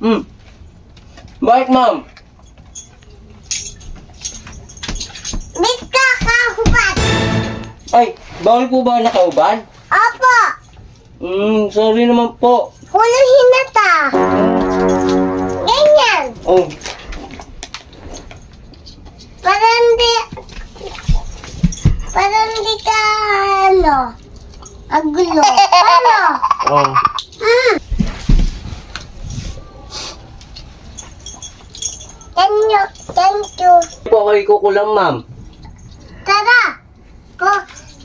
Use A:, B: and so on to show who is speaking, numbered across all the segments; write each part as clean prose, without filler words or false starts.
A: Bakit, ma'am?
B: May kakahubad.
A: Ay, bawal po ba nakaubad?
B: Opo.
A: Sorry naman po.
B: Huluhin na ta. Ganyan.
A: Oh,
B: Parang di ka, agulo. Paano?
A: oh.
B: Thank you.
A: Po ako ikukulang, ma'am.
B: Tara.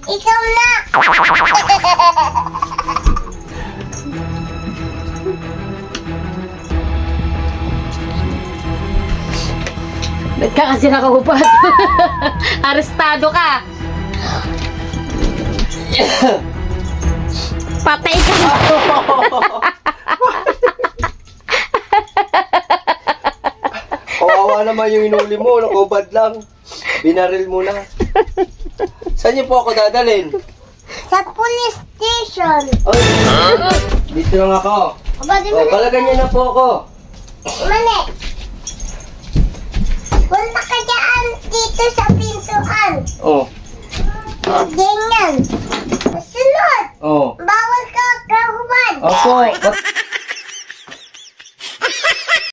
B: Ikaw na.
C: Ba't ka kasi nakahubad? Arestado ka. Patay ka.
A: Kawawa naman yung inuli mo, nakubad lang. Binaril mo na. Saan niyo po ako dadalhin?
B: Sa police station.
A: Oy, dito lang ako.
B: Abadi mo
A: Oh,
B: na.
A: balagan niyo na po ako.
B: Mali. Punta ka dyan dito sa pintuan.
A: Oh,
B: Hindi